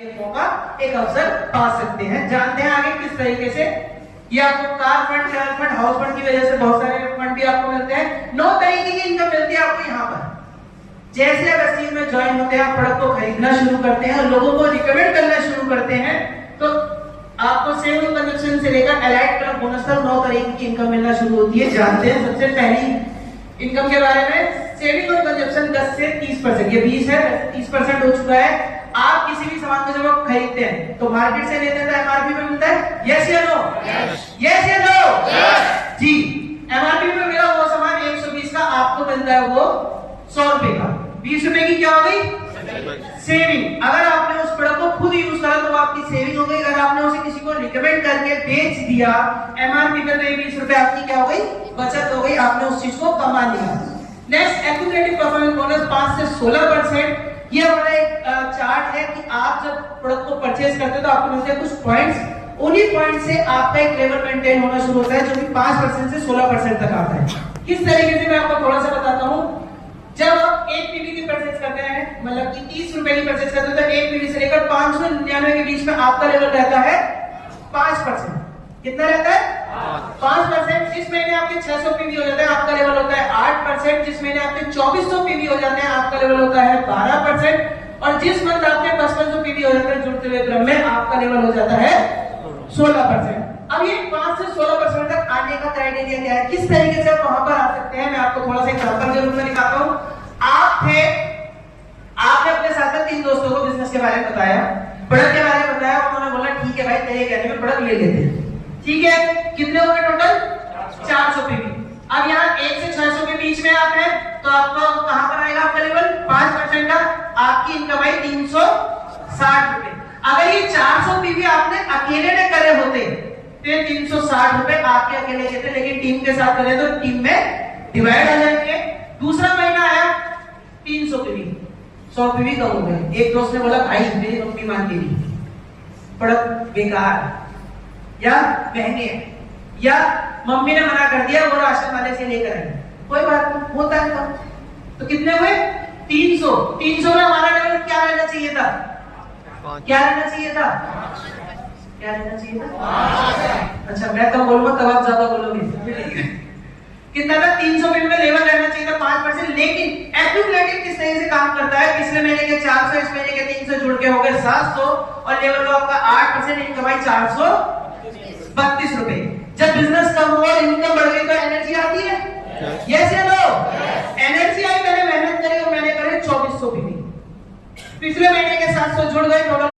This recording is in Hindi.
मौका एक अवसर पा सकते हैं। जानते हैं आगे किस तरीके से ये आपको car fund, share fund, house fund की वजह से बहुत सारे फंड भी आपको मिलते हैं। 9 तरीके की इनकम मिलती है आपको यहाँ पर। जैसे आप इस चीज में ज्वाइन होते हैं, आप प्रोडक्ट को खरीदना शुरू करते हैं और लोगों को रिकमेंड करना शुरू करते हैं, तो आपको सेविंग कंजप्शन से लेकर एलाइड क्लब बोनस तक 9 तरीके की इनकम मिलना शुरू होती है। जानते हैं सबसे पहली इनकम के बारे में, सेविंग और कंजप्शन 10 से 30%, ये 20 है, 30% हो चुका है। आप किसी भी सामान को जब आप खरीदते हैं तो मार्केट से लेते हैं तो एमआरपी में मिलता है, यस या नो? यस या नो? जी, एमआरपी में मिला वो सामान 120 का, आपको मिलता है वो 100 रुपए का। 20 रुपए की क्या हो गई? सेविंग। अगर आपने उस प्रोडक्ट को खुद यूज करा तो आपकी सेविंग हो गई। अगर आपने उसे किसी को रिकमेंड करके बेच दिया एमआरपी पे, तो 20 रुपए आपकी क्या हो गई? बचत हो गई, आपने उस चीज को कमा लिया। नेक्स्ट, एक्यूमुलेटिव परफॉर्मेंस बोनस 5 से 16%। ये हमारा एक चार्ट है कि आप जब प्रोडक्ट को परचेज करते हैं तो आपको मिलते हैं कुछ पॉइंट्स, उन्हीं पॉइंट से आपका एक लेवल मेंटेन होना शुरू होता है जो कि 5% से 16% तक आता है। किस तरीके से मैं आपको थोड़ा सा बताता हूँ। जब आप 1 पीवी की परचेज करते हैं, मतलब कि 30 रुपए की परचेज करते हैं, तो 1 पीवी से लेकर 599 के बीच में आपका लेवल रहता है 5%। कितना रहता है? 5%। जिस महीने आपके 600 पीवी हो जाता है आपका लेवल होता है 8%। जिस महीने आपके 2400 पीवी हो जाते हैं आपका लेवल होता है 12%। और जिस मंथ आपके 5500 पीवी हो जाते हैं जुड़ते हुए क्रम में, आपका लेवल हो जाता है 16%। अब ये 5 से 16% तक आने का क्राइटेरिया क्या है, किस तरीके से आप वहां पर आ सकते हैं, मैं आपको थोड़ा सा एग्जांपल के रूप में दिखाता हूं। आपने अपने साथ में 3 दोस्तों को बिजनेस के बारे में बताया, प्रोडक्ट के बारे में बताया, उन्होंने बोला ठीक है भाई तेरे कहने में प्रोडक्ट ले लेते हैं। ठीक है, कितने हो गए टोटल? 400 पीवी। अब यहाँ 1 से 600 के बीच में आप हैं तो आपको कहां पर आएगा आपका लेवल? 5% का। आपकी इनकम आई 360 रुपए। अगर ये 400 पीवी आपने अकेले ने करे होते तो 360 रुपए आपके अकेले के थे, लेकिन टीम के साथ करे तो टीम में डिवाइड हो जाएंगे। दूसरा महीना आया 300 पीवी, 100 पीवी कम हो गए। एक दोस्त ने बोला भाई मेरी मम्मी मानती नहीं, प्रोडक्ट बेकार या महंगे, या मम्मी ने मना कर दिया वो राशन वाले से लेकर आए, कोई बात नहीं, होता है कम। तो कितने हुए? 300। 300 में हमारा लेवल क्या रहना चाहिए था? क्या रहना चाहिए था? क्या रहना चाहिए था? अच्छा, मैं तो बोलूंगा तब आप ज्यादा बोलोगे। कितना था? 300 में लेवल रहना चाहिए था 5%। लेकिन एक्यूमुलेटिव किस तरह से काम करता है? पिछले महीने के 400, इस महीने के 300 जुड़ के हो गए 700 और लेवल का आपका 8%, इनकम आई 432 रुपए। जब बिजनेस कम हुआ, इनकम बढ़ गई तो एनर्जी आती है, यस या नो? एनर्जी आई, मैंने मेहनत करी और मैंने करे 2400 पीवी। पिछले महीने के 700 जुड़ गए, टोटल